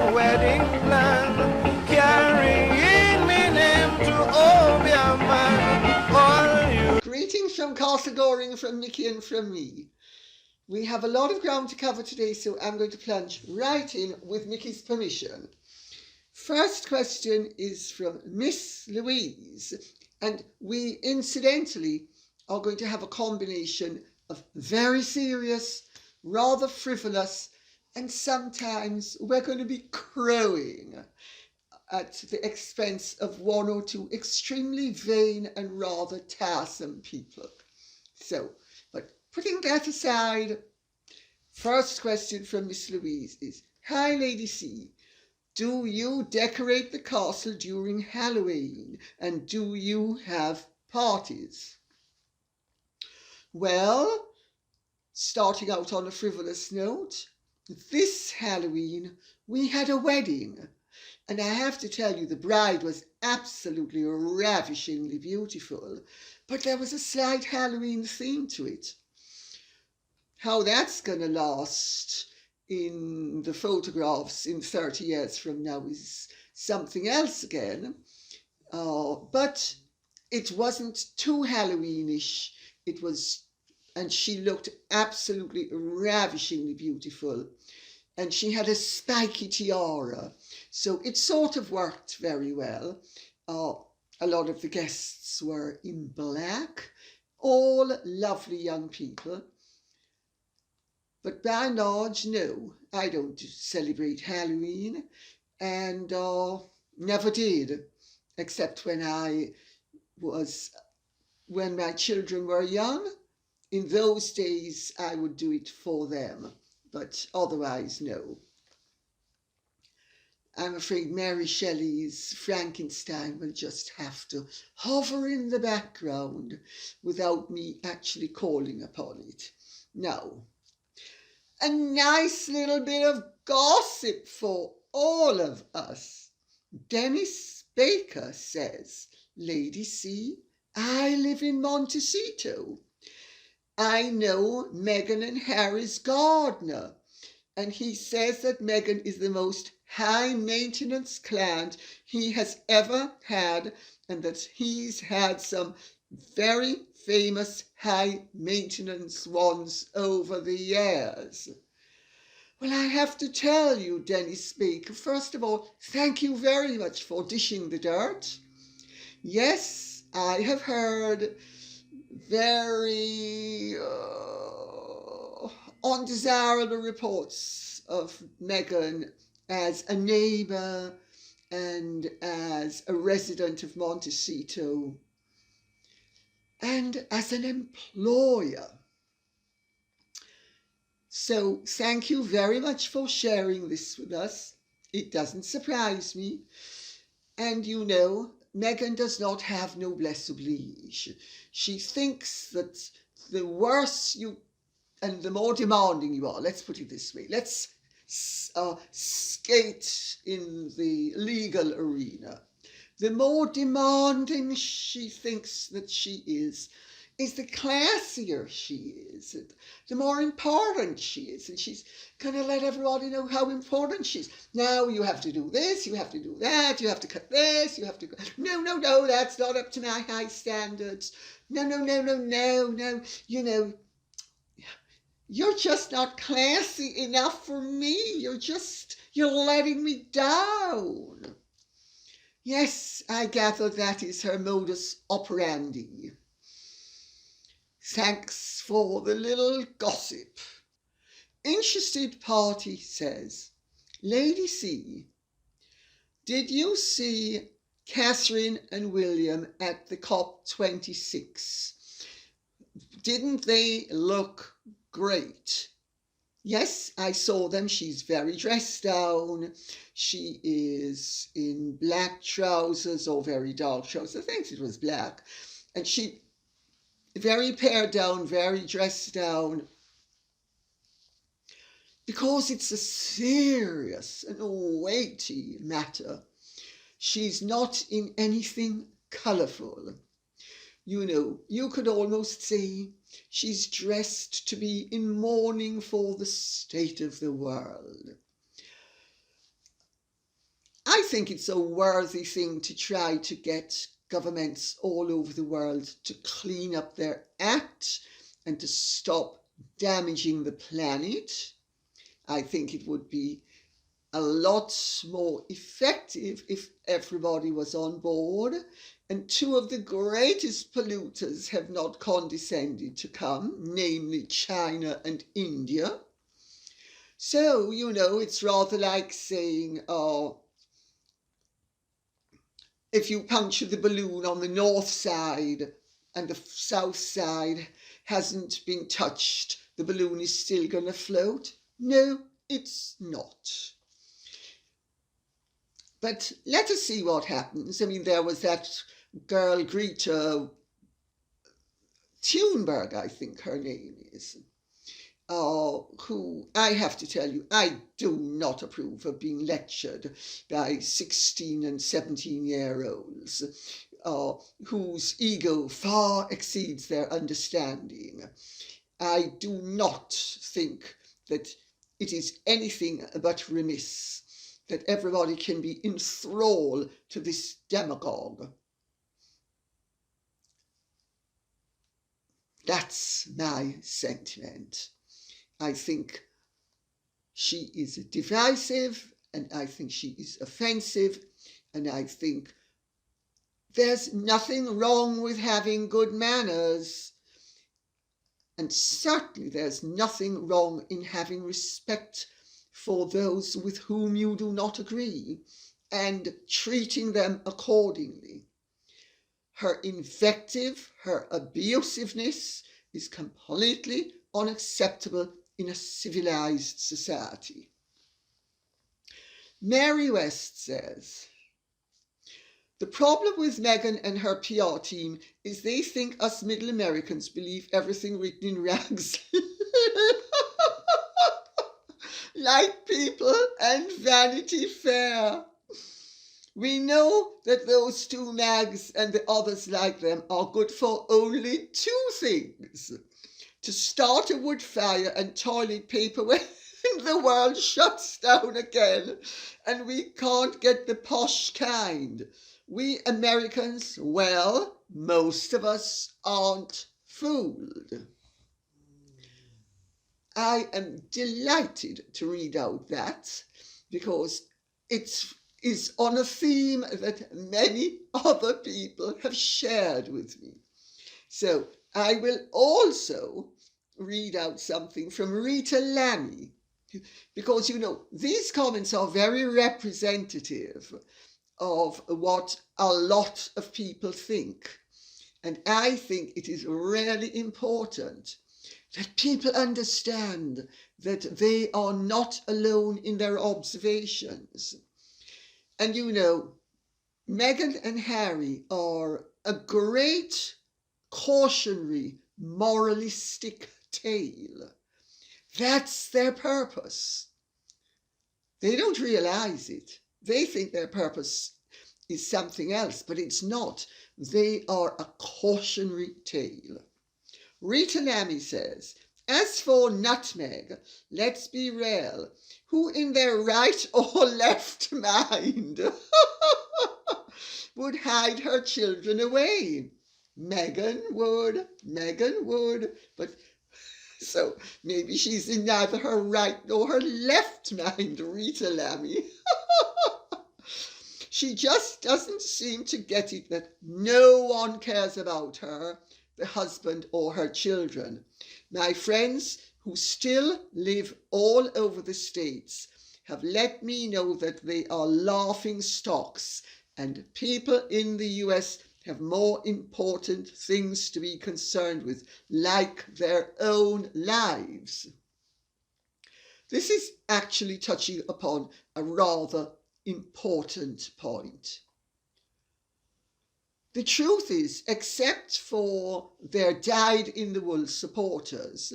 a wedding plan, carrying me name to Obia man. All you. Greetings from Castle Goring, from Nikki and from me. We have a lot of ground to cover today, so I'm going to plunge right in with Nikki's permission. First question is from Miss Louise, and we incidentally are going to have a combination of very serious, rather frivolous, and sometimes we're going to be crowing at the expense of one or two extremely vain and rather tiresome people. So, but putting that aside, first question from Miss Louise is, hi Lady C, do you decorate the castle during Halloween, and do you have parties? Well, starting out on a frivolous note, this Halloween we had a wedding, and I have to tell you the bride was absolutely ravishingly beautiful, but there was a slight Halloween theme to it. How that's going to last in the photographs in 30 years from now is something else again. But it wasn't too Halloweenish. It was, and she looked absolutely ravishingly beautiful. And she had a spiky tiara. So it sort of worked very well. A lot of the guests were in black, all lovely young people. But by and large, no, I don't celebrate Halloween, and never did, except when my children were young. In those days, I would do it for them, but otherwise, no. I'm afraid Mary Shelley's Frankenstein will just have to hover in the background without me actually calling upon it. Now, a nice little bit of gossip for all of us. Dennis Baker says, Lady C, I live in Montecito. I know Meghan and Harry's gardener, and he says that Meghan is the most high-maintenance client he has ever had, and that he's had some very famous high-maintenance ones over the years. Well, I have to tell you, Dennis Baker, first of all, thank you very much for dishing the dirt. Yes, I have heard very undesirable reports of Meghan as a neighbour and as a resident of Montecito and as an employer. So thank you very much for sharing this with us. It doesn't surprise me. And you know, Meghan does not have noblesse oblige. She thinks that the worse you and the more demanding you are, let's put it this way, let's skate in the legal arena. The more demanding she thinks that she is the classier she is, the more important she is, and she's going to let everybody know how important she is. Now you have to do this, you have to do that, you have to cut this, you have to... No, that's not up to my high standards. No, you know, you're just not classy enough for me. You're letting me down. Yes, I gather that is her modus operandi. Thanks for the little gossip. Interested Party says, Lady C, did you see Catherine and William at the COP26? Didn't they look great? Yes, I saw them. She's very dressed down. She is in black trousers or very dark trousers. I think it was black. And she very pared down, very dressed down. Because it's a serious and weighty matter. She's not in anything colourful. You know, you could almost say she's dressed to be in mourning for the state of the world. I think it's a worthy thing to try to get governments all over the world to clean up their act and to stop damaging the planet. I think it would be a lot more effective if everybody was on board, and two of the greatest polluters have not condescended to come, namely China and India. So, it's rather like saying, if you puncture the balloon on the north side and the south side hasn't been touched, the balloon is still going to float. No, it's not. But let us see what happens. I mean, there was that girl, Greta Thunberg, I think her name is, who, I have to tell you, I do not approve of being lectured by 16 and 17-year-olds whose ego far exceeds their understanding. I do not think that it is anything but remiss that everybody can be enthralled to this demagogue. That's my sentiment. I think she is divisive, and I think she is offensive, and I think there's nothing wrong with having good manners. And certainly there's nothing wrong in having respect for those with whom you do not agree and treating them accordingly. Her invective, her abusiveness is completely unacceptable in a civilized society. Mary West says, the problem with Meghan and her PR team is they think us middle Americans believe everything written in rags. Like People and Vanity Fair. We know that those two mags and the others like them are good for only two things: to start a wood fire and toilet paper when the world shuts down again and we can't get the posh kind. We Americans, well, most of us aren't fooled. I am delighted to read out that, because it is on a theme that many other people have shared with me. So I will also read out something from Rita Lammy, because, these comments are very representative of what a lot of people think. And I think it is really important that people understand that they are not alone in their observations. And Meghan and Harry are a great cautionary, moralistic tale. That's their purpose. They don't realize it. They think their purpose is something else, but it's not. They are a cautionary tale. Rita Lammy says, as for Nutmeg, let's be real. Who in their right or left mind would hide her children away? Meghan would, but so maybe she's in neither her right nor her left mind, Rita Lammy. She just doesn't seem to get it that no one cares about her, the husband or her children. My friends who still live all over the States have let me know that they are laughing stocks, and people in the US have more important things to be concerned with, like their own lives. This is actually touching upon a rather important point. The truth is, except for their dyed-in-the-wool supporters,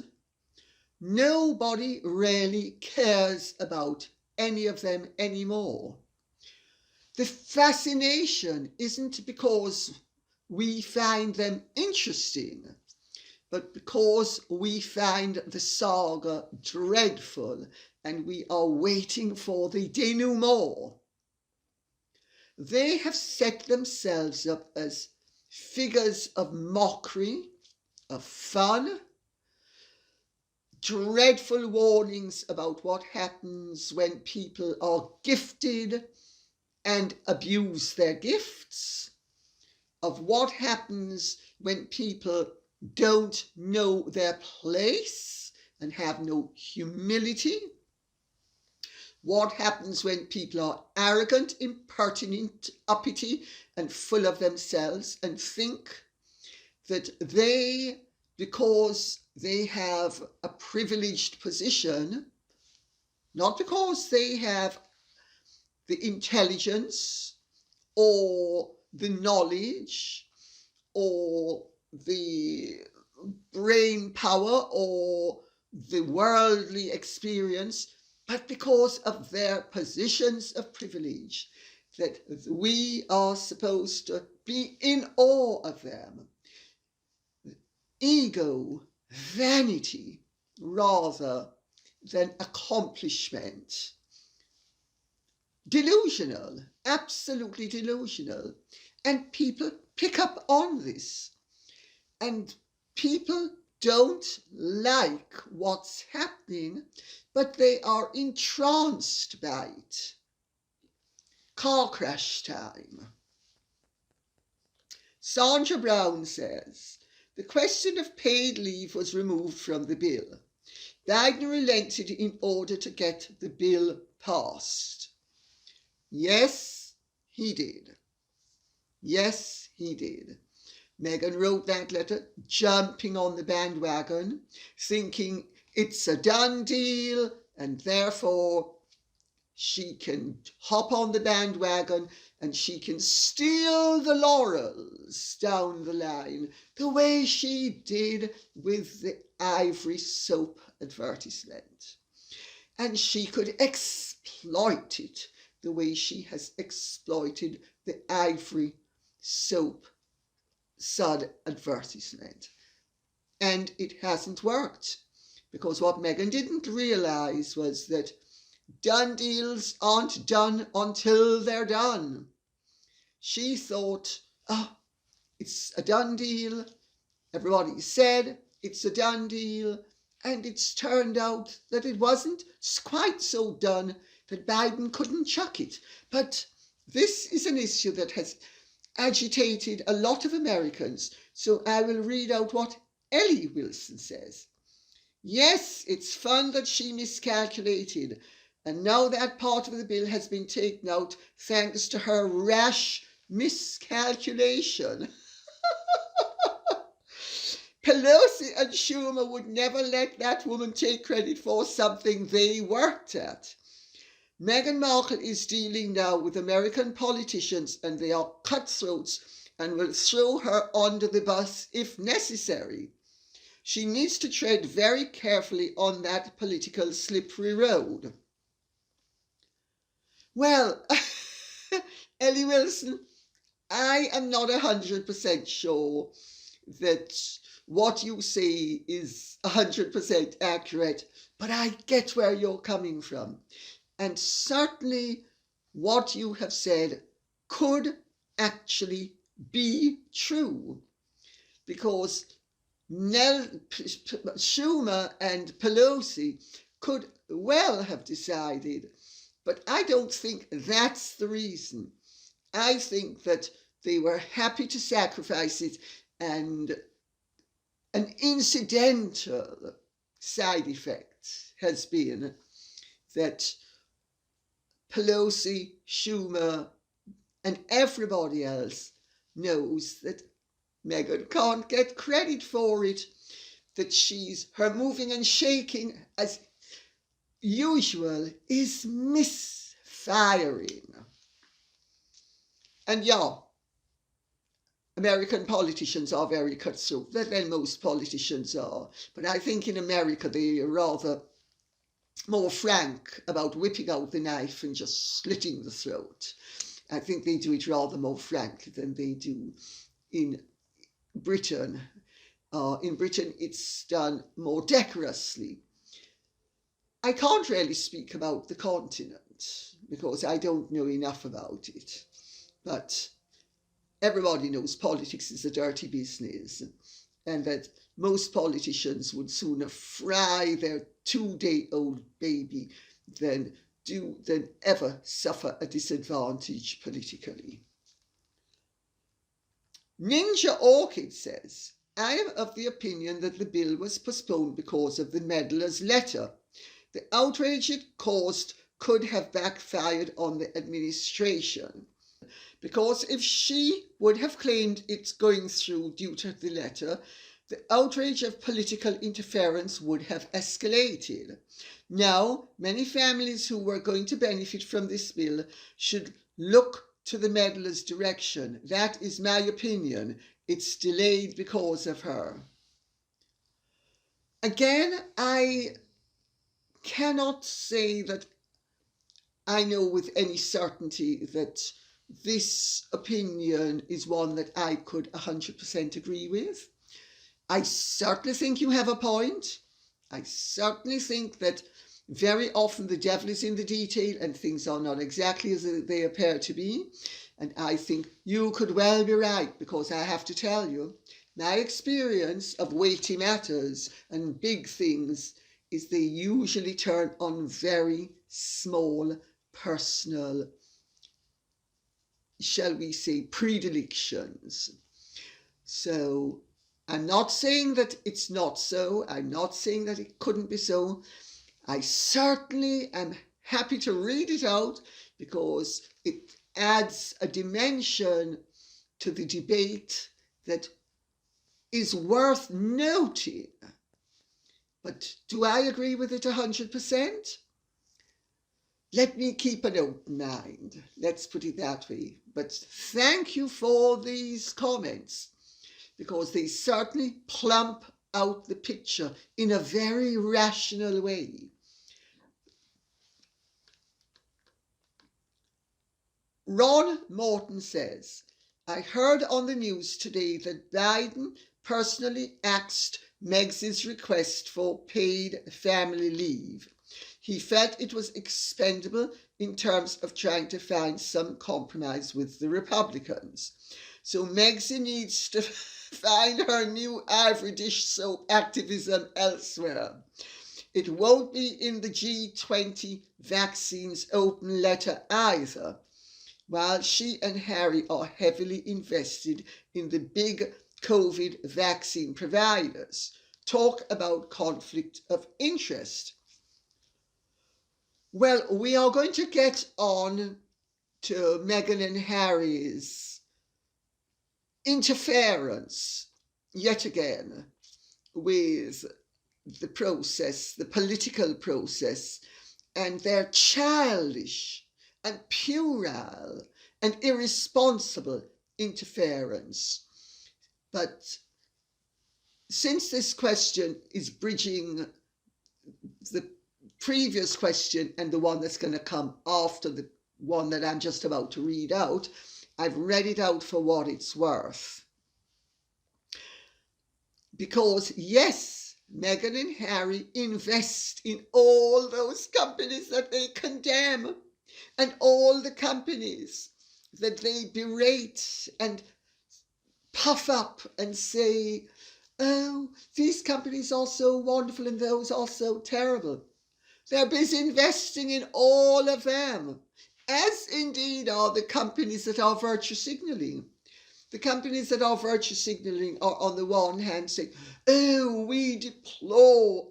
nobody really cares about any of them anymore. The fascination isn't because we find them interesting, but because we find the saga dreadful and we are waiting for the denouement. they have set themselves up as figures of mockery, of fun, dreadful warnings about what happens when people are gifted and abuse their gifts, of what happens when people don't know their place and have no humility, what happens when people are arrogant, impertinent, uppity, and full of themselves and think that they, because they have a privileged position, not because they have the intelligence or the knowledge or the brain power or the worldly experience, but because of their positions of privilege, that we are supposed to be in awe of them. Ego, vanity, rather than accomplishment. Delusional, absolutely delusional. And people pick up on this. And people don't like what's happening, but they are entranced by it. Car crash time. Sandra Brown says, the question of paid leave was removed from the bill. Biden relented in order to get the bill passed. Yes, he did. Yes, he did. Meghan wrote that letter, jumping on the bandwagon, thinking it's a done deal, and therefore she can hop on the bandwagon and she can steal the laurels down the line, the way she did with the Ivory soap advertisement. And she could exploit it the way she has exploited the Ivory soap sud advertisement. And it hasn't worked, because what Meghan didn't realise was that done deals aren't done until they're done. She thought, it's a done deal. Everybody said it's a done deal. And it's turned out that it wasn't quite so done, that Biden couldn't chuck it. But this is an issue that has agitated a lot of Americans. So I will read out what Ellie Wilson says. Yes, it's fun that she miscalculated. And now that part of the bill has been taken out thanks to her rash miscalculation. Pelosi and Schumer would never let that woman take credit for something they worked at. Meghan Markle is dealing now with American politicians, and they are cutthroats and will throw her under the bus if necessary. She needs to tread very carefully on that political slippery road. Well, Ellie Wilson, I am not 100% sure that what you say is 100% accurate, but I get where you're coming from. And certainly what you have said could actually be true, because Schumer and Pelosi could well have decided, but I don't think that's the reason. I think that they were happy to sacrifice it, and an incidental side effect has been that Pelosi, Schumer, and everybody else knows that Meghan can't get credit for it, that her moving and shaking as usual is misfiring. And yeah, American politicians are very cutthroat, than most politicians are. But I think in America they are rather more frank about whipping out the knife and just slitting the throat. I think they do it rather more frankly than they do in Britain. In Britain it's done more decorously. I can't really speak about the continent because I don't know enough about it. But everybody knows politics is a dirty business, and that most politicians would sooner fry their 2-day-old baby than ever suffer a disadvantage politically. Ninja Orchid says, I am of the opinion that the bill was postponed because of the meddler's letter. The outrage it caused could have backfired on the administration. Because if she would have claimed it's going through due to the letter, the outrage of political interference would have escalated. Now, many families who were going to benefit from this bill should look to the meddler's direction. That is my opinion. It's delayed because of her. Again, I cannot say that I know with any certainty that this opinion is one that I could 100% agree with. I certainly think you have a point. I certainly think that very often the devil is in the detail and things are not exactly as they appear to be. And I think you could well be right, because I have to tell you, my experience of weighty matters and big things is they usually turn on very small personal, shall we say, predilections. So I'm not saying that it's not so. I'm not saying that it couldn't be so. I certainly am happy to read it out because it adds a dimension to the debate that is worth noting. But do I agree with it 100%? Let me keep an open mind. Let's put it that way. But thank you for these comments, because they certainly plump out the picture in a very rational way. Ron Morton says, I heard on the news today that Biden personally axed Meg's request for paid family leave. He felt it was expendable in terms of trying to find some compromise with the Republicans. So Megxie needs to find her new ivory dish soap activism elsewhere. It won't be in the G20 vaccines open letter either, while she and Harry are heavily invested in the big COVID vaccine providers. Talk about conflict of interest. Well, we are going to get on to Meghan and Harry's interference yet again with the process, the political process, and their childish and puerile and irresponsible interference. But since this question is bridging the previous question and the one that's going to come after the one that I'm just about to read out, I've read it out for what it's worth. Because yes, Meghan and Harry invest in all those companies that they condemn and all the companies that they berate and puff up and say, oh, these companies are so wonderful and those are so terrible. They're busy investing in all of them, as indeed are the companies that are virtue signaling. The companies that are virtue signaling are on the one hand saying, oh, we deplore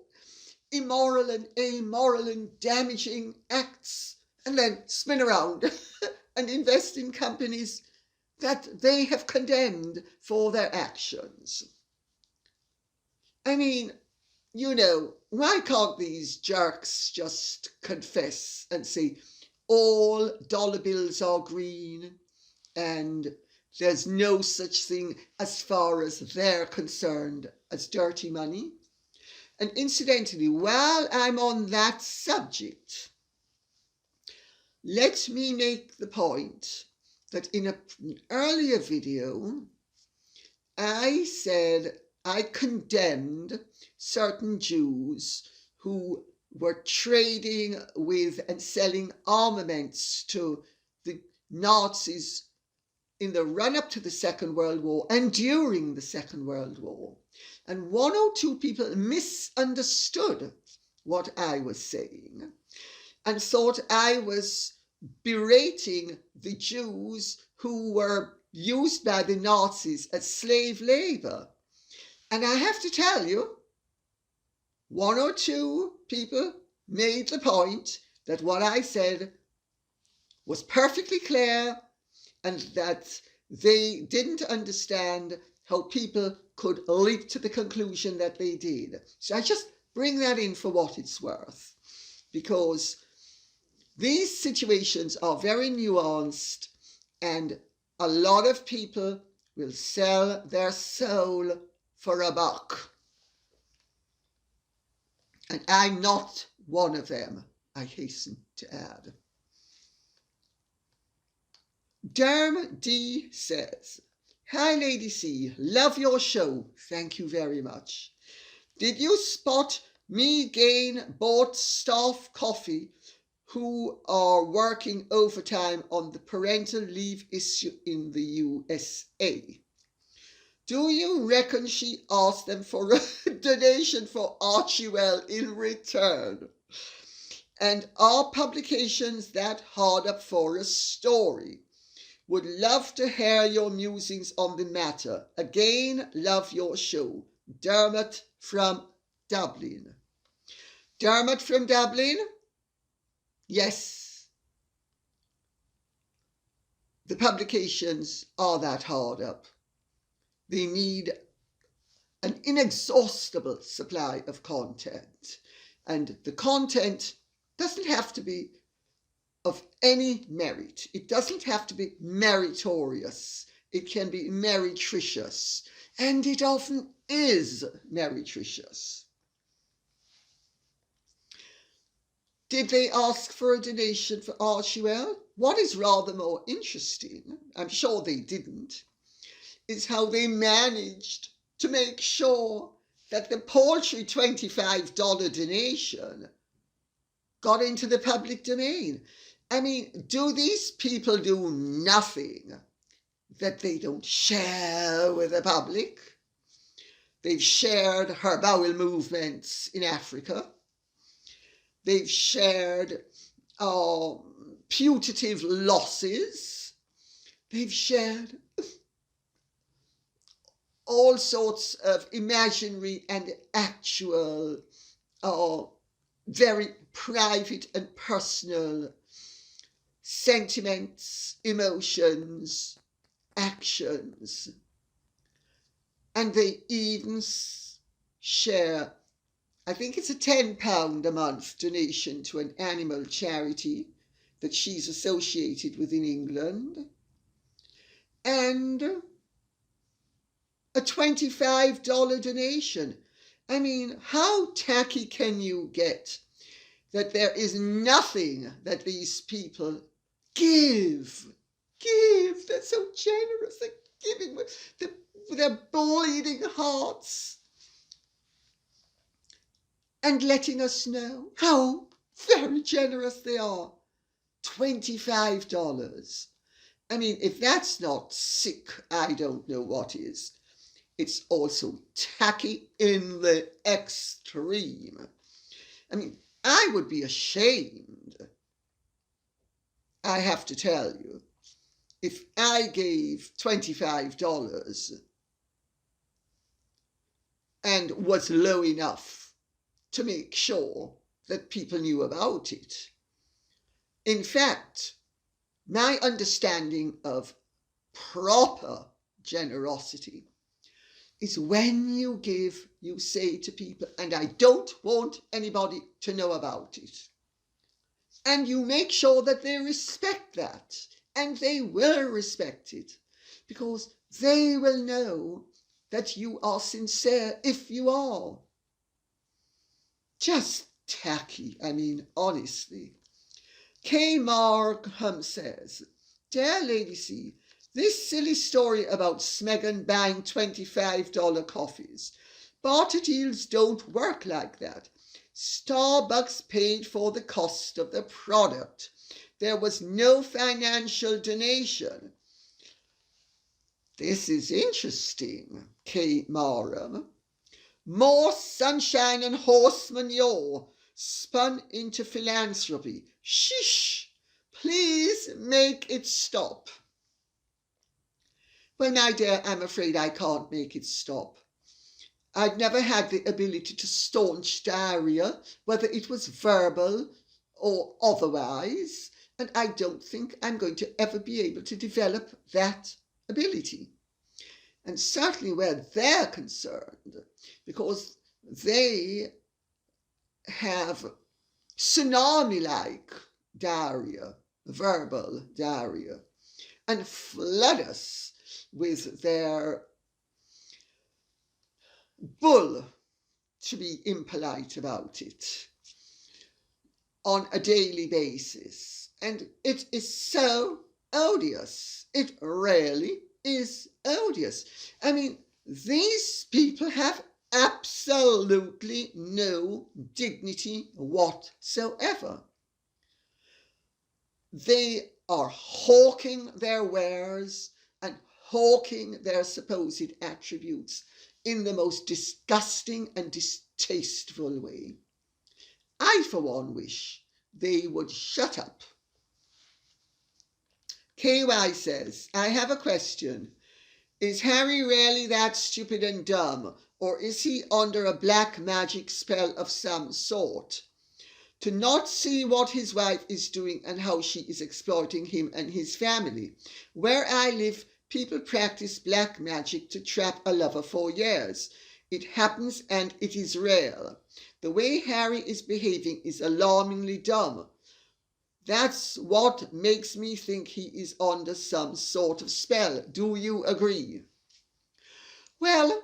immoral and amoral and damaging acts, and then spin around and invest in companies that they have condemned for their actions. I mean, you know, why can't these jerks just confess and say all dollar bills are green and there's no such thing as far as they're concerned as dirty money? And incidentally, while I'm on that subject, let me make the point that in an earlier video, I said I condemned certain Jews who were trading with and selling armaments to the Nazis in the run-up to the Second World War and during the Second World War. And one or two people misunderstood what I was saying and thought I was berating the Jews who were used by the Nazis as slave labor. And I have to tell you, one or two people made the point that what I said was perfectly clear and that they didn't understand how people could leap to the conclusion that they did. So I just bring that in for what it's worth, because these situations are very nuanced and a lot of people will sell their soul for a buck. And I'm not one of them, I hasten to add. Derm D says, "Hi Lady C, love your show, thank you very much. Did you spot MEGHAN bought staff coffee who are working overtime on the parental leave issue in the USA? Do you reckon she asked them for a donation for Archewell in return? And are publications that hard up for a story? Would love to hear your musings on the matter. Again, love your show. Dermot from Dublin." Dermot from Dublin? Yes. The publications are that hard up. They need an inexhaustible supply of content. And the content doesn't have to be of any merit. It doesn't have to be meritorious. It can be meretricious. And it often is meretricious. Did they ask for a donation for Archewell? What is rather more interesting, I'm sure they didn't, is how they managed to make sure that the paltry $25 donation got into the public domain. I mean, do these people do nothing that they don't share with the public? They've shared her bowel movements in Africa. They've shared putative losses. They've shared all sorts of imaginary and actual, very private and personal sentiments, emotions, actions. And they even share, I think it's a £10 a month donation to an animal charity that she's associated with in England, and a $25 donation. I mean, how tacky can you get that there is nothing that these people give? They're so generous, they're giving with their bleeding hearts and letting us know how very generous they are. $25. I mean, if that's not sick, I don't know what is. It's also tacky in the extreme. I mean, I would be ashamed, I have to tell you, if I gave $25 and was low enough to make sure that people knew about it. In fact, my understanding of proper generosity is when you give, you say to people, and I don't want anybody to know about it. And you make sure that they respect that, and they will respect it, because they will know that you are sincere if you are. Just tacky, I mean, honestly. K. Markle says, "Dear Lady C, this silly story about Smegan buying $25 coffees. Barter deals don't work like that. Starbucks paid for the cost of the product. There was no financial donation. This is interesting, K. Marham. More sunshine and horse manure spun into philanthropy. Shish! Please make it stop. Well, my dear, I'm afraid I can't make it stop. I've never had the ability to staunch diarrhea, whether it was verbal or otherwise, and I don't think I'm going to ever be able to develop that ability. And certainly where they're concerned, because they have tsunami-like diarrhea, verbal diarrhea, and flood us with their bull, to be impolite about it, on a daily basis. And it is so odious. It really is odious. I mean, these people have absolutely no dignity whatsoever. They are hawking their wares and hawking their supposed attributes in the most disgusting and distasteful way. I, for one, wish they would shut up. KY says, I have a question. Is Harry really that stupid and dumb, or is he under a black magic spell of some sort? To not see what his wife is doing and how she is exploiting him and his family. Where I live, people practice black magic to trap a lover for years. It happens and it is real. The way Harry is behaving is alarmingly dumb. That's what makes me think he is under some sort of spell. Do you agree? Well,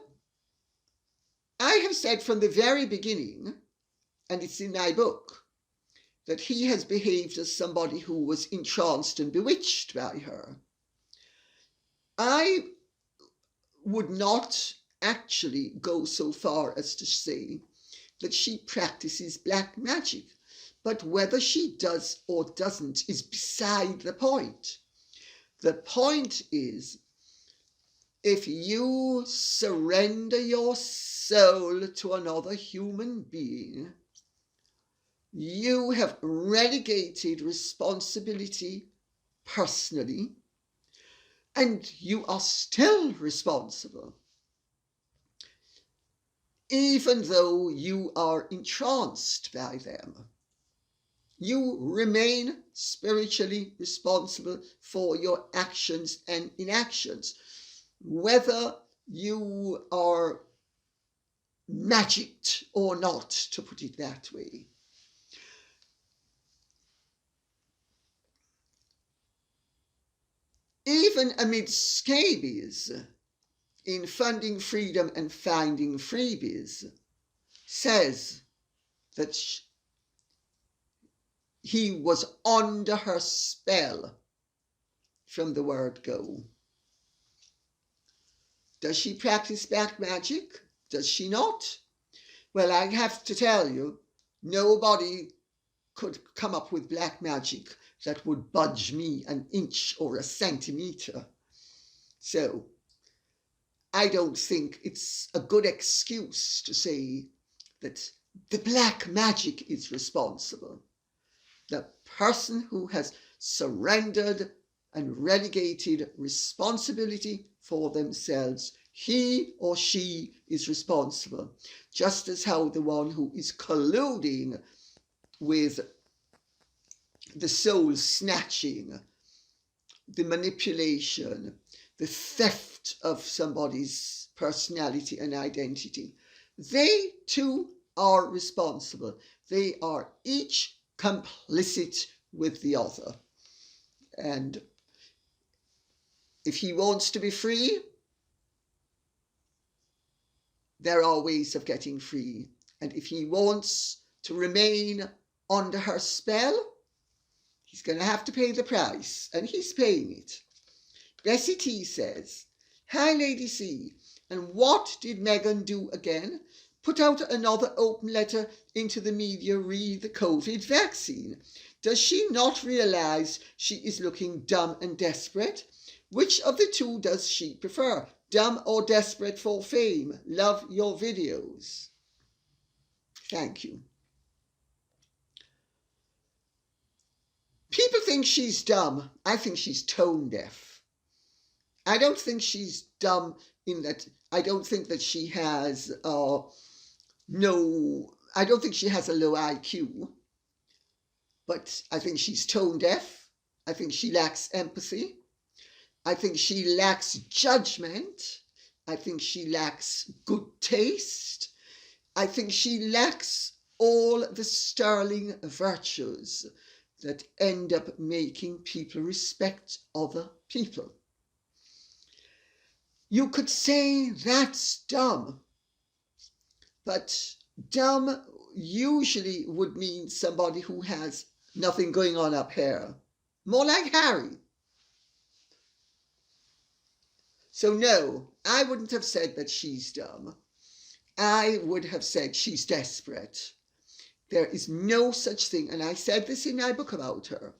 I have said from the very beginning, and it's in my book, that he has behaved as somebody who was entranced and bewitched by her. I would not actually go so far as to say that she practices black magic, but whether she does or doesn't is beside the point. The point is, if you surrender your soul to another human being, you have relegated responsibility personally, and you are still responsible, even though you are entranced by them. You remain spiritually responsible for your actions and inactions, whether you are magicked or not, to put it that way. Even amid scabies in Funding Freedom and Finding Freebies, says that he was under her spell from the word go. Does she practice black magic? Does she not? Well, I have to tell you, nobody could come up with black magic that would budge me an inch or a centimeter. So I don't think it's a good excuse to say that the black magic is responsible. The person who has surrendered and relegated responsibility for themselves, he or she is responsible, just as how the one who is colluding with the soul snatching, the manipulation, the theft of somebody's personality and identity, they too are responsible. They are each complicit with the other. And if he wants to be free, there are ways of getting free. And if he wants to remain under her spell, he's going to have to pay the price, and he's paying it. Bessie T says, Hi, Lady C, and what did Meghan do again? Put out another open letter into the media re the COVID vaccine. Does she not realise she is looking dumb and desperate? Which of the two does she prefer? Dumb or desperate for fame? Love your videos. Thank you. People think she's dumb. I think she's tone deaf. I don't think she's dumb in that I don't think that she has I don't think she has a low IQ. But I think she's tone deaf. I think she lacks empathy. I think she lacks judgment. I think she lacks good taste. I think she lacks all the sterling virtues that end up making people respect other people. You could say that's dumb, but dumb usually would mean somebody who has nothing going on up here. More like Harry. So no, I wouldn't have said that she's dumb. I would have said she's desperate. There is no such thing, and I said this in my book about her,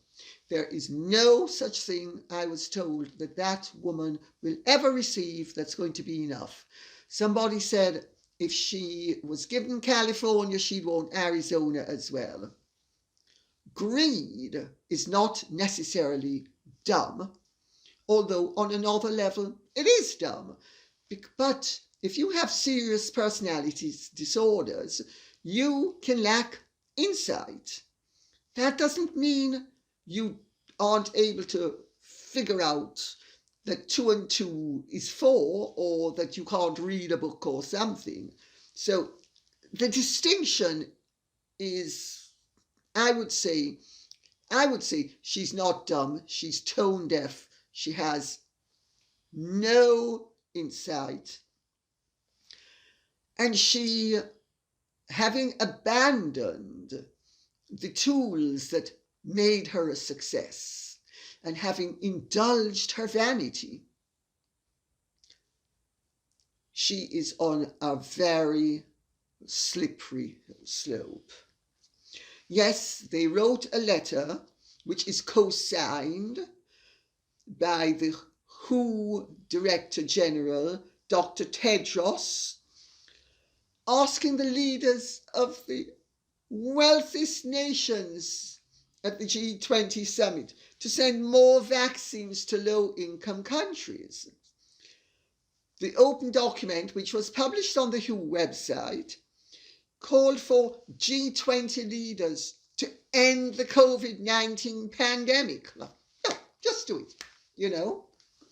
there is no such thing, I was told, that that woman will ever receive that's going to be enough. Somebody said if she was given California, she'd want Arizona as well. Greed is not necessarily dumb, although on another level it is dumb. But if you have serious personality disorders, you can lack insight. That doesn't mean you aren't able to figure out that 2 and 2 is 4, or that you can't read a book or something. So the distinction is, I would say she's not dumb, she's tone deaf, she has no insight. And she, having abandoned the tools that made her a success and having indulged her vanity, she is on a very slippery slope. Yes, they wrote a letter which is co-signed by the WHO Director General, Dr. Tedros, asking the leaders of the wealthiest nations at the G20 summit to send more vaccines to low-income countries. The open document, which was published on the WHO website, called for G20 leaders to end the COVID-19 pandemic. No, just do it,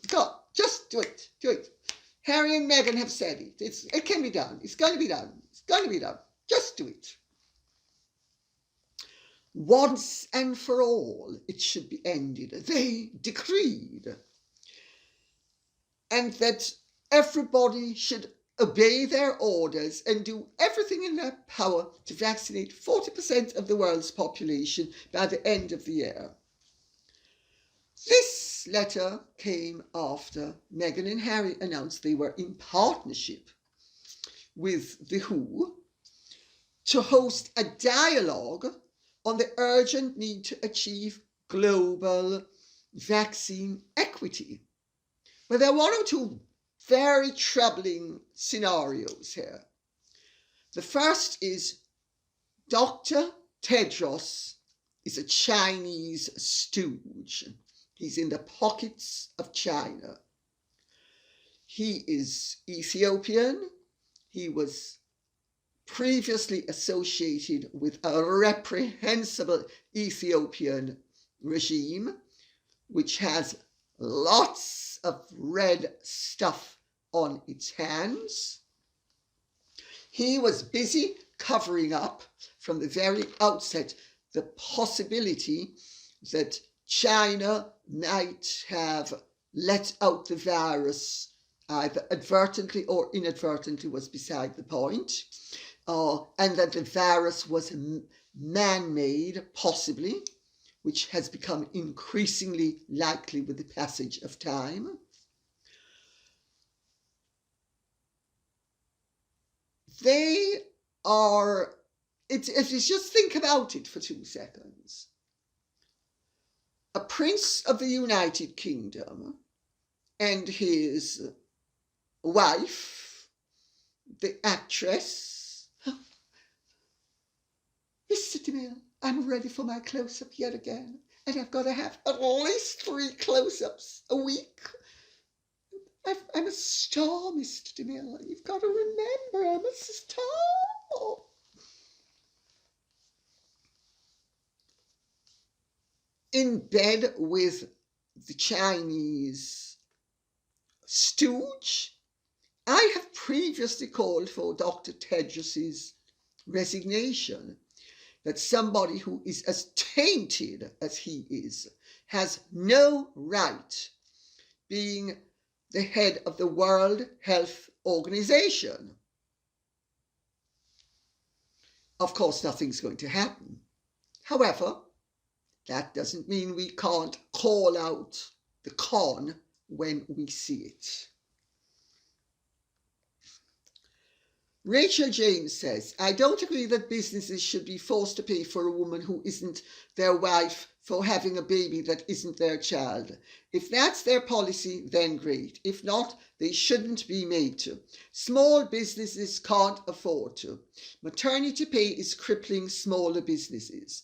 God, just do it, Harry and Meghan have said it. It can be done. It's going to be done. It's going to be done. Just do it. Once and for all, it should be ended. They decreed. And that everybody should obey their orders and do everything in their power to vaccinate 40% of the world's population by the end of the year. This letter came after Meghan and Harry announced they were in partnership with the WHO to host a dialogue on the urgent need to achieve global vaccine equity. But there are one or two very troubling scenarios here. The first is Dr. Tedros is a Chinese stooge. He's in the pockets of China. He is Ethiopian. He was previously associated with a reprehensible Ethiopian regime, which has lots of red stuff on its hands. He was busy covering up from the very outset the possibility that China might have let out the virus either advertently or inadvertently, was beside the point, and that the virus was man-made, possibly, which has become increasingly likely with the passage of time. They are, if you just think about it for 2 seconds, a prince of the United Kingdom and his wife, the actress. Mr. DeMille, I'm ready for my close-up yet again, and I've got to have at least 3 close-ups a week. I'm a star, Mr. DeMille. You've got to remember, I'm a star. In bed with the Chinese stooge, I have previously called for Dr. Tedros's resignation, that somebody who is as tainted as he is has no right being the head of the World Health Organization. Of course, nothing's going to happen. However, that doesn't mean we can't call out the con when we see it. Rachel James says, I don't agree that businesses should be forced to pay for a woman who isn't their wife for having a baby that isn't their child. If that's their policy, then great. If not, they shouldn't be made to. Small businesses can't afford to. Maternity pay is crippling smaller businesses.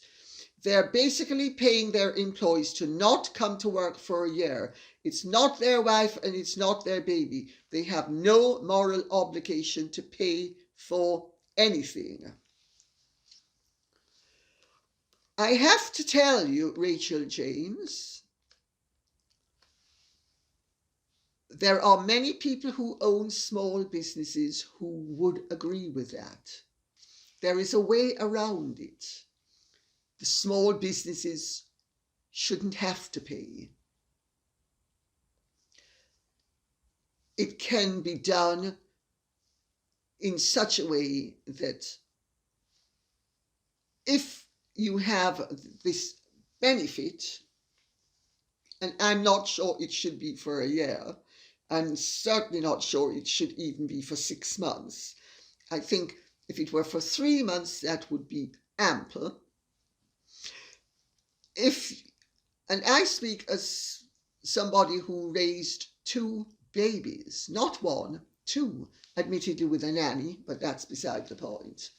They're basically paying their employees to not come to work for a year. It's not their wife and it's not their baby. They have no moral obligation to pay for anything. I have to tell you, Rachel James, there are many people who own small businesses who would agree with that. There is a way around it. The small businesses shouldn't have to pay. It can be done in such a way that if you have this benefit, and I'm not sure it should be for a year, I'm certainly not sure it should even be for 6 months. I think if it were for 3 months, that would be ample. And I speak as somebody who raised 2 babies, not 1, 2, admittedly with a nanny, but that's beside the point.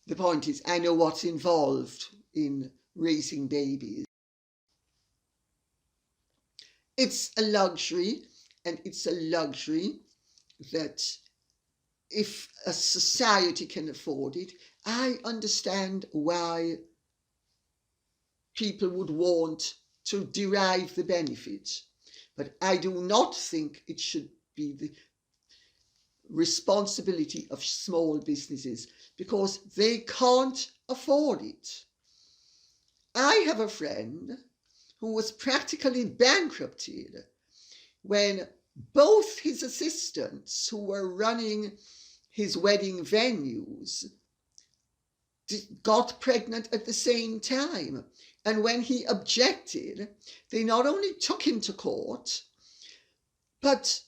The point is, I know what's involved in raising babies. It's a luxury, and it's a luxury that if a society can afford it, I understand why people would want to derive the benefit. But I do not think it should be the responsibility of small businesses because they can't afford it. I have a friend who was practically bankrupted when both his assistants who were running his wedding venues got pregnant at the same time. And when he objected, they not only took him to court, but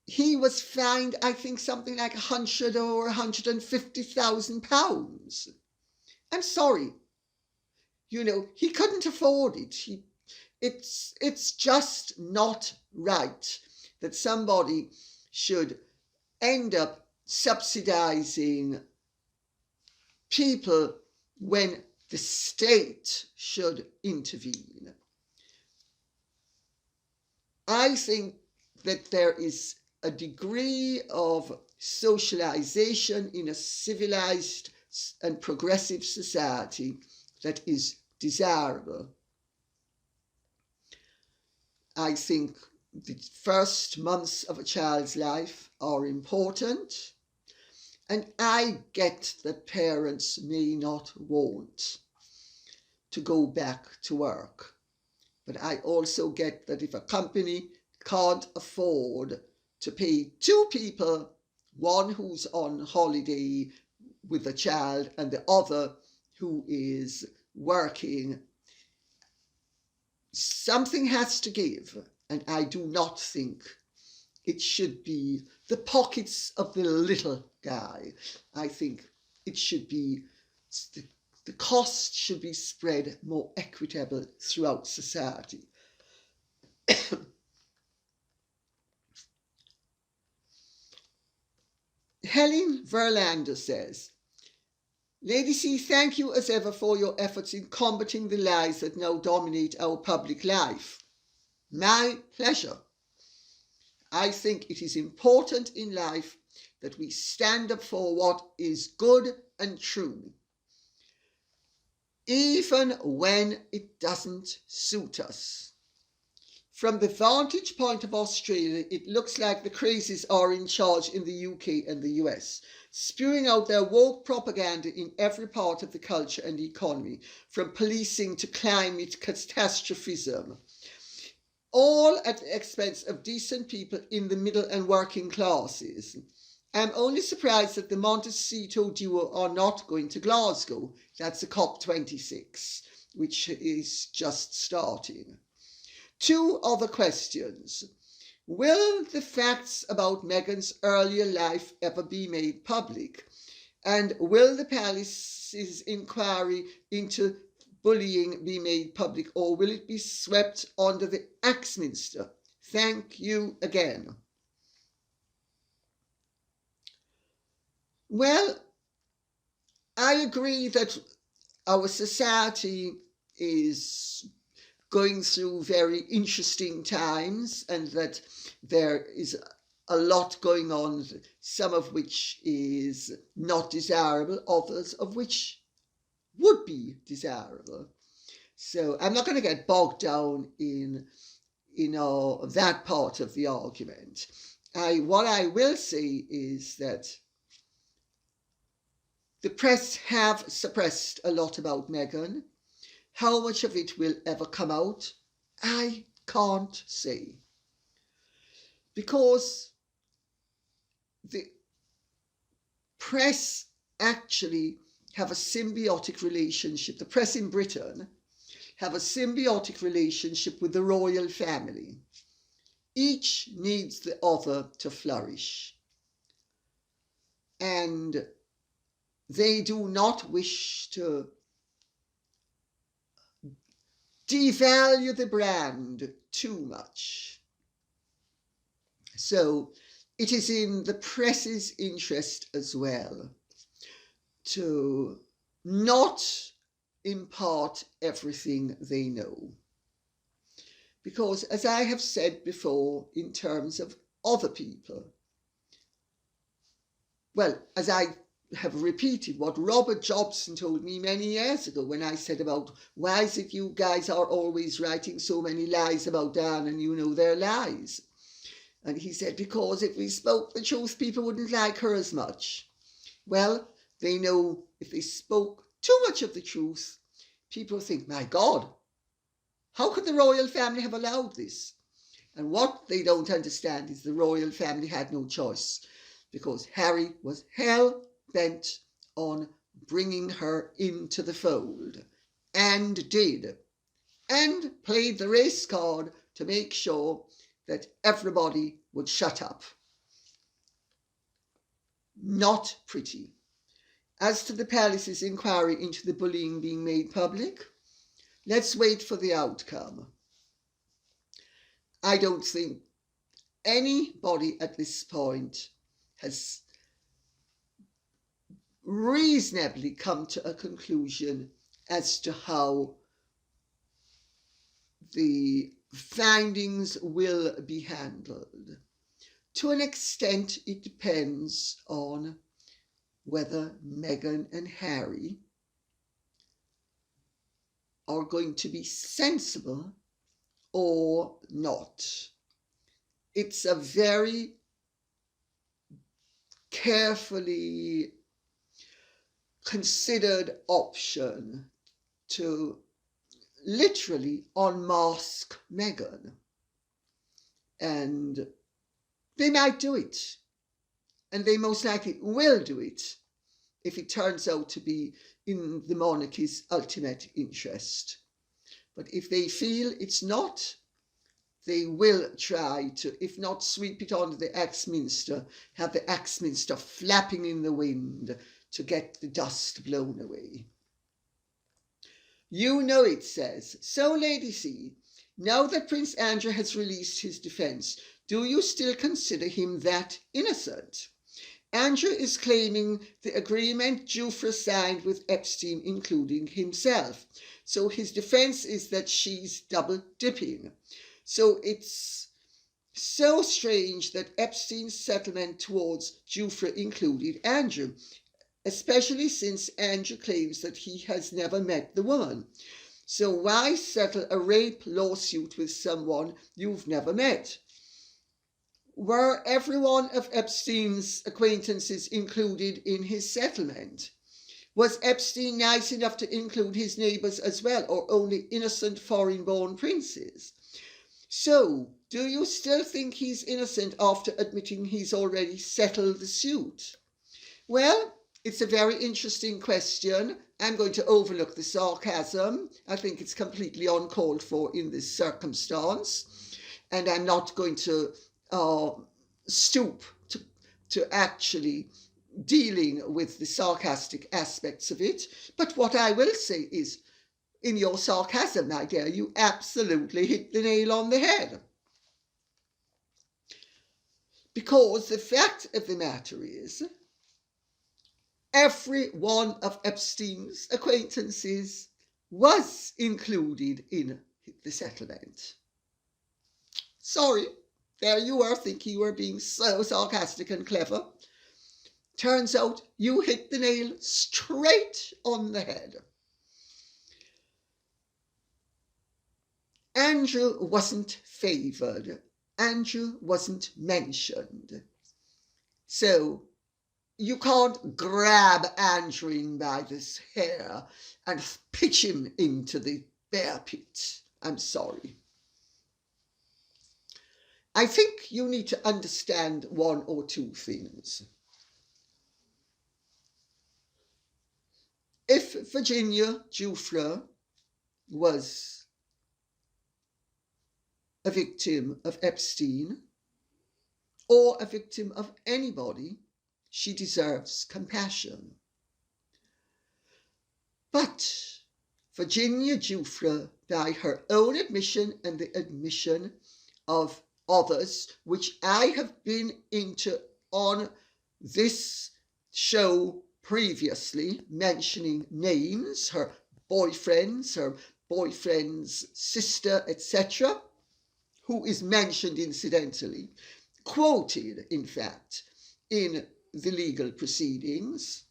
he was fined, I think, something like 100 or 150,000 pounds. I'm sorry. You know, he couldn't afford it. It's just not right that somebody should end up subsidizing people when the state should intervene. I think that there is a degree of socialization in a civilized and progressive society that is desirable. I think the first months of a child's life are important, and I get that parents may not want to go back to work. But I also get that if a company can't afford to pay 2 people, one who's on holiday with a child and the other who is working, something has to give. And I do not think it should be the pockets of the little guy. I think it should be, the cost should be spread more equitable throughout society. Helen Verlander says, Lady C, thank you as ever for your efforts in combating the lies that now dominate our public life. My pleasure. I think it is important in life that we stand up for what is good and true, even when it doesn't suit us. From the vantage point of Australia, it looks like the crazies are in charge in the UK and the US, spewing out their woke propaganda in every part of the culture and the economy, from policing to climate catastrophism, all at the expense of decent people in the middle and working classes. I'm only surprised that the Montecito duo are not going to Glasgow. That's the COP26, which is just starting. 2 other questions. Will the facts about Meghan's earlier life ever be made public? And will the palace's inquiry into bullying be made public, or will it be swept under the Axminster? Thank you again. Well, I agree that our society is going through very interesting times and that there is a lot going on, some of which is not desirable, others of which would be desirable. So I'm not going to get bogged down in that part of the argument. What I will say is that the press have suppressed a lot about Meghan. How much of it will ever come out, I can't say. Because the press actually have a symbiotic relationship. The press in Britain have a symbiotic relationship with the royal family. Each needs the other to flourish. And they do not wish to devalue the brand too much. So it is in the press's interest as well to not impart everything they know. Because as I have said before, in terms of other people, well, as I have repeated what Robert Jobson told me many years ago when I said about, why is it you guys are always writing so many lies about Dan and you know they're lies? And he said, because if we spoke the truth, people wouldn't like her as much. Well, they know if they spoke too much of the truth, people think, my God, how could the royal family have allowed this? And what they don't understand is the royal family had no choice, because Harry was hell-bent on bringing her into the fold, and did, and played the race card to make sure that everybody would shut up. Not pretty. As to the palace's inquiry into the bullying being made public, let's wait for the outcome. I don't think anybody at this point has reasonably come to a conclusion as to how the findings will be handled. To an extent, it depends on whether Meghan and Harry are going to be sensible or not. It's a very carefully considered option to literally unmask Meghan. And they might do it. And they most likely will do it if it turns out to be in the monarchy's ultimate interest. But if they feel it's not, they will try to, if not sweep it onto the Axminster, have the Axminster flapping in the wind to get the dust blown away. You know it says, so Lady C, Now that Prince Andrew has released his defense, do you still consider him that innocent? Andrew is claiming the agreement Giuffre signed with Epstein, including himself. So his defense is that she's double dipping. So it's so strange that Epstein's settlement towards Giuffre included Andrew, especially since Andrew claims that he has never met the woman. So why settle a rape lawsuit with someone you've never met? Were every one of Epstein's acquaintances included in his settlement? Was Epstein nice enough to include his neighbours as well, or only innocent foreign-born princes? So, do you still think he's innocent after admitting he's already settled the suit? Well, it's a very interesting question. I'm going to overlook the sarcasm. I think it's completely uncalled for in this circumstance. And I'm not going to stoop to actually dealing with the sarcastic aspects of it. But what I will say is, in your sarcasm, my dear, you absolutely hit the nail on the head. Because the fact of the matter is, every one of Epstein's acquaintances was included in the settlement. Sorry, there you were thinking you were being so sarcastic and clever. Turns out you hit the nail straight on the head. Andrew wasn't favoured. Andrew wasn't mentioned. So you can't grab Andrew by this hair and pitch him into the bear pit. I'm sorry. I think you need to understand one or two things. If Virginia Giuffre was a victim of Epstein or a victim of anybody, she deserves compassion. But Virginia Giuffre, by her own admission and the admission of others, which I have been into on this show previously, mentioning names, her boyfriend's sister, etc., who is mentioned incidentally, quoted, in fact, in the legal proceedings.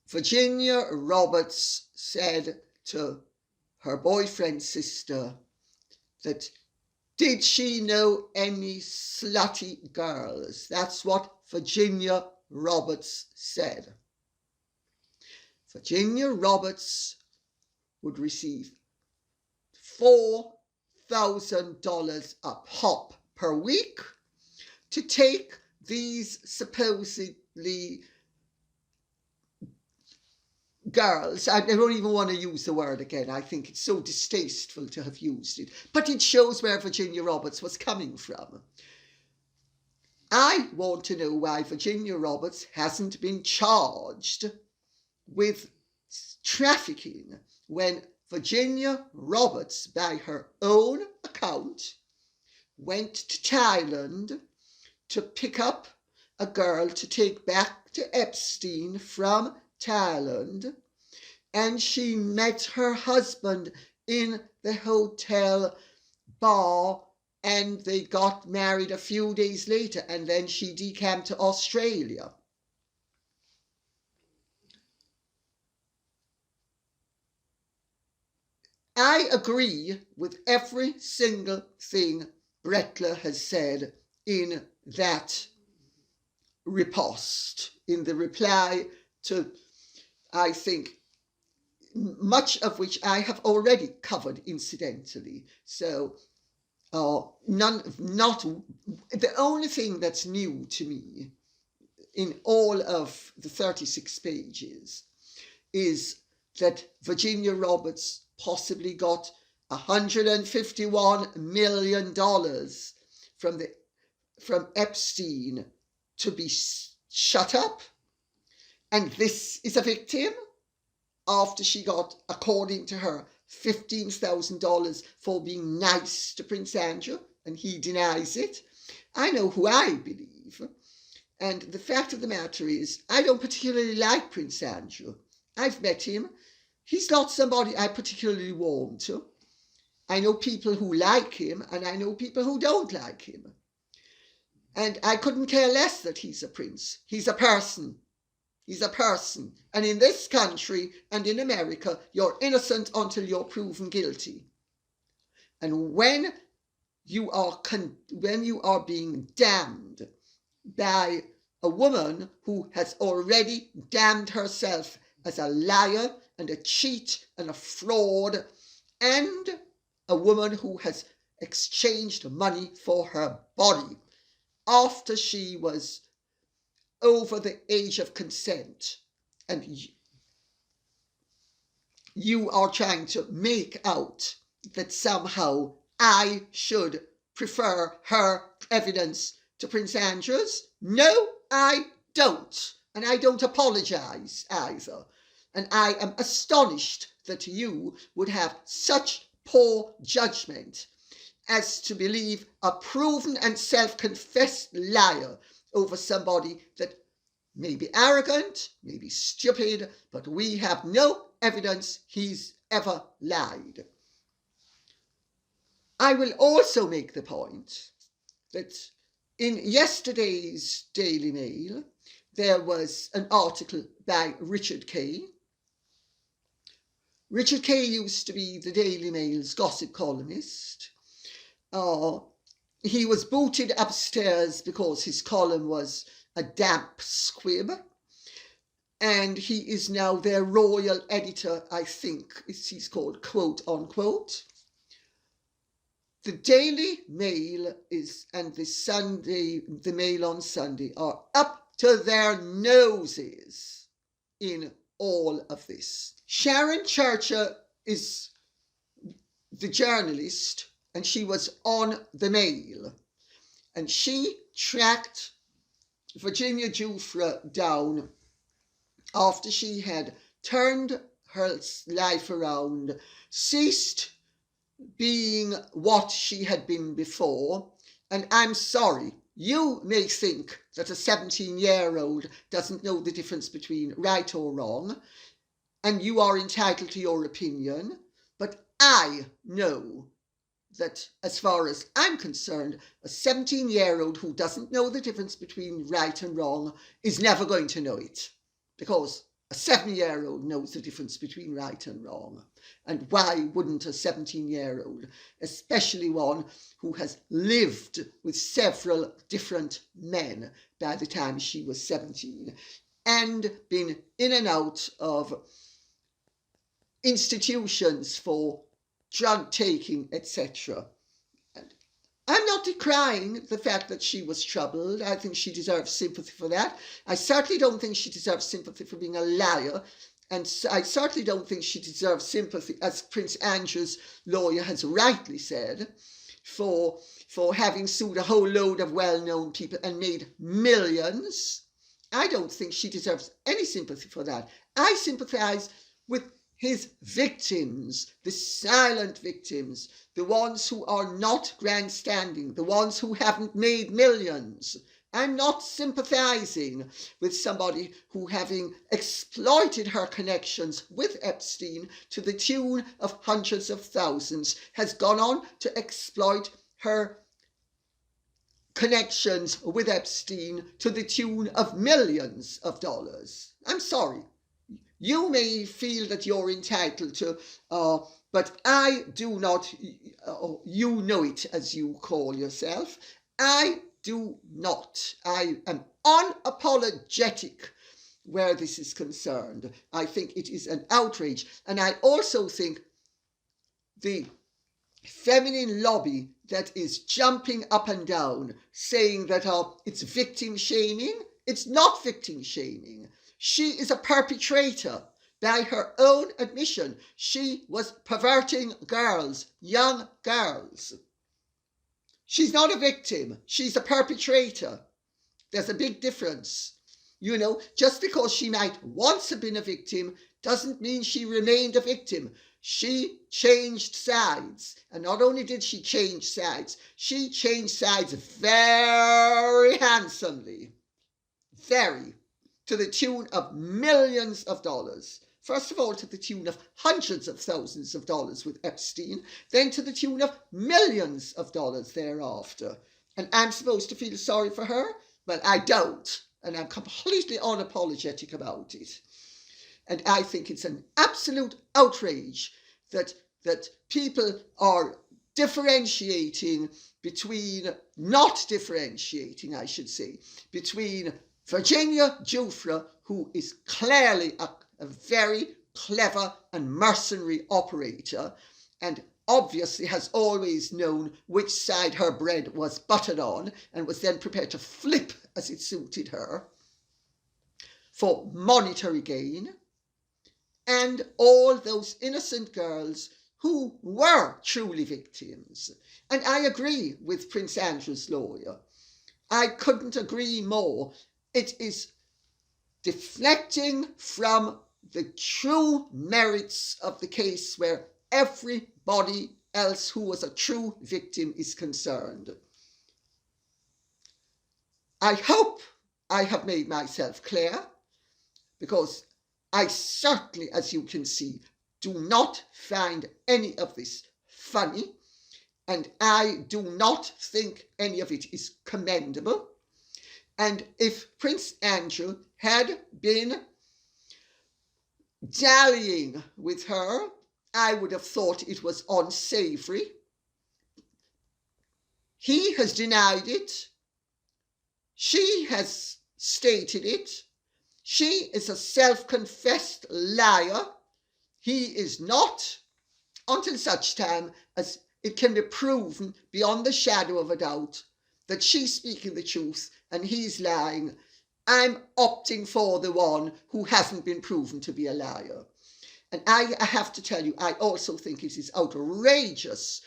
Virginia Roberts said to her boyfriend's sister that, did she know any slutty girls? That's what Virginia Roberts said. Virginia Roberts would receive $4,000 a pop per week to take these supposedly girls, I don't even want to use the word again, I think it's so distasteful to have used it, but it shows where Virginia Roberts was coming from. I want to know why Virginia Roberts hasn't been charged with trafficking when Virginia Roberts, by her own account, went to Thailand to pick up a girl to take back to Epstein from Thailand, and she met her husband in the hotel bar and they got married a few days later, and then she decamped to Australia. I agree with every single thing Greta has said in that riposte, in the reply to, I think, much of which I have already covered incidentally. So the only thing that's new to me in all of the 36 pages is that Virginia Roberts possibly got $151 million from Epstein to be shut up, and this is a victim. after she got, according to her, $15,000 for being nice to Prince Andrew, and he denies it. I know who I believe. And the fact of the matter is, I don't particularly like Prince Andrew. I've met him. He's not somebody I particularly warm to. I know people who like him, and I know people who don't like him. And I couldn't care less that he's a prince. He's a person. He's a person. And in this country and in America, you're innocent until you're proven guilty. And when you are being damned by a woman who has already damned herself as a liar and a cheat and a fraud, and a woman who has exchanged money for her body after she was over the age of consent, and you are trying to make out that somehow I should prefer her evidence to Prince Andrew's. No, I don't. And I don't apologise either. And I am astonished that you would have such poor judgment as to believe a proven and self-confessed liar over somebody that may be arrogant, may be stupid, but we have no evidence he's ever lied. I will also make the point that in yesterday's Daily Mail, there was an article by Richard Kay. Richard Kay used to be the Daily Mail's gossip columnist. He was booted upstairs because his column was a damp squib. And he is now their royal editor, I think he's called, quote unquote. The Daily Mail and the Mail on Sunday are up to their noses in all of this. Sharon Churcher is the journalist, and she was on the Mail, and she tracked Virginia Giuffre down after she had turned her life around, ceased being what she had been before. And I'm sorry, you may think that a 17-year-old doesn't know the difference between right or wrong, and you are entitled to your opinion, but I know that as far as I'm concerned, a 17-year-old who doesn't know the difference between right and wrong is never going to know it, because a 7-year-old knows the difference between right and wrong. And why wouldn't a 17-year-old, especially one who has lived with several different men by the time she was 17 and been in and out of institutions for drug taking, etc. And I'm not decrying the fact that she was troubled. I think she deserves sympathy for that. I certainly don't think she deserves sympathy for being a liar. And I certainly don't think she deserves sympathy, as Prince Andrew's lawyer has rightly said, for having sued a whole load of well-known people and made millions. I don't think she deserves any sympathy for that. I sympathise with his victims, the silent victims, the ones who are not grandstanding, the ones who haven't made millions. I'm not sympathising with somebody who, having exploited her connections with Epstein to the tune of hundreds of thousands, has gone on to exploit her connections with Epstein to the tune of millions of dollars. I'm sorry. You may feel that you're entitled to, but I do not, you know it as you call yourself. I do not. I am unapologetic where this is concerned. I think it is an outrage. And I also think the feminine lobby that is jumping up and down saying that it's victim shaming, it's not victim shaming. She is a perpetrator. By her own admission, she was perverting girls, young girls. She's not a victim. She's a perpetrator. There's a big difference. You know, just because she might once have been a victim doesn't mean she remained a victim. She changed sides. And not only did she change sides, she changed sides very handsomely. Very. To the tune of millions of dollars. First of all, to the tune of hundreds of thousands of dollars with Epstein, then to the tune of millions of dollars thereafter. And I'm supposed to feel sorry for her? Well, I don't. And I'm completely unapologetic about it. And I think it's an absolute outrage that people are not differentiating, I should say, between Virginia Giuffre, who is clearly a very clever and mercenary operator, and obviously has always known which side her bread was buttered on, and was then prepared to flip as it suited her for monetary gain, and all those innocent girls who were truly victims. And I agree with Prince Andrew's lawyer. I couldn't agree more. It is deflecting from the true merits of the case where everybody else who was a true victim is concerned. I hope I have made myself clear, because I certainly, as you can see, do not find any of this funny, and I do not think any of it is commendable. And if Prince Andrew had been dallying with her, I would have thought it was unsavoury. He has denied it. She has stated it. She is a self-confessed liar. He is not, until such time as it can be proven beyond the shadow of a doubt that she's speaking the truth and he's lying. I'm opting for the one who hasn't been proven to be a liar. And I have to tell you, I also think it is outrageous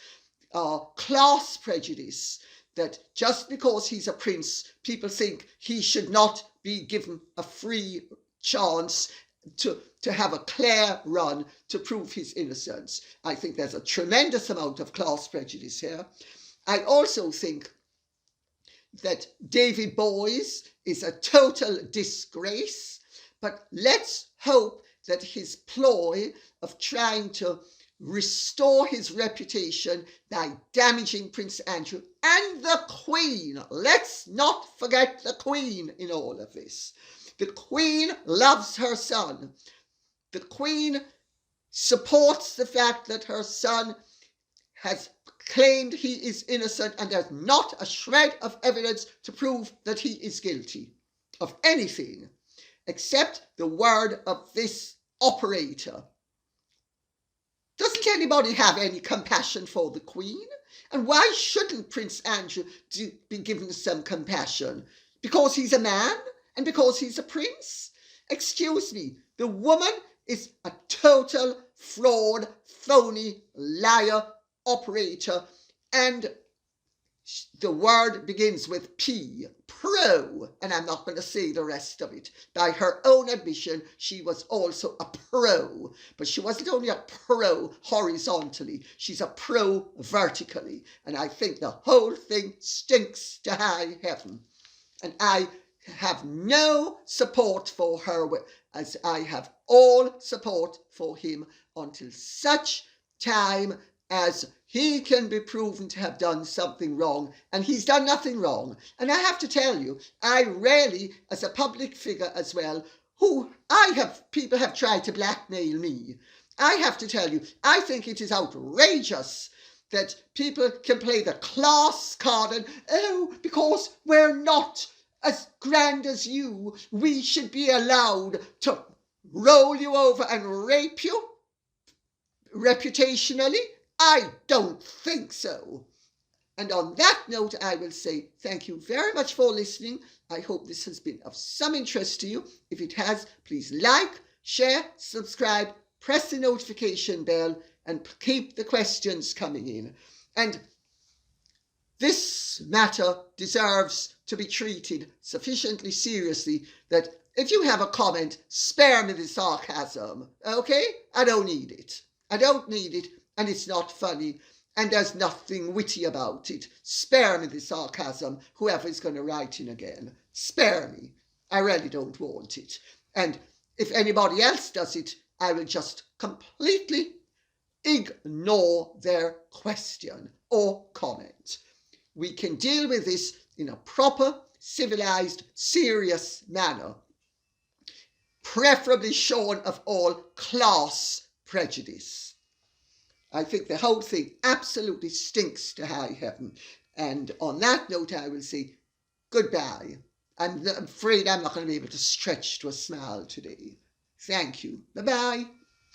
class prejudice that just because he's a prince, people think he should not be given a free chance to have a clear run to prove his innocence. I think there's a tremendous amount of class prejudice here. I also think that David Boyes is a total disgrace, but let's hope that his ploy of trying to restore his reputation by damaging Prince Andrew and the Queen. Let's not forget the Queen in all of this. The Queen loves her son. The Queen supports the fact that her son has claimed he is innocent, and there's not a shred of evidence to prove that he is guilty of anything except the word of this operator. Doesn't anybody have any compassion for the Queen? And why shouldn't Prince Andrew be given some compassion? Because he's a man and because he's a prince? Excuse me, the woman is a total fraud, phony, liar, operator, and the word begins with P, pro, and I'm not going to say the rest of it. By her own admission, she was also a pro, but she wasn't only a pro horizontally, she's a pro vertically, and I think the whole thing stinks to high heaven. And I have no support for her, as I have all support for him until such time as he can be proven to have done something wrong, and he's done nothing wrong. And I have to tell you, I rarely, as a public figure as well, people have tried to blackmail me. I have to tell you, I think it is outrageous that people can play the class card and, oh, because we're not as grand as you, we should be allowed to roll you over and rape you reputationally. I don't think so. And on that note, I will say thank you very much for listening. I hope this has been of some interest to you. If it has, please like, share, subscribe, press the notification bell, and keep the questions coming in. And this matter deserves to be treated sufficiently seriously that if you have a comment, spare me the sarcasm, okay? I don't need it. I don't need it, and it's not funny, and there's nothing witty about it. Spare me the sarcasm, whoever is going to write in again. Spare me. I really don't want it. And if anybody else does it, I will just completely ignore their question or comment. We can deal with this in a proper, civilized, serious manner, preferably shorn of all class prejudice. I think the whole thing absolutely stinks to high heaven. And on that note, I will say goodbye. I'm afraid I'm not going to be able to stretch to a smile today. Thank you. Bye-bye.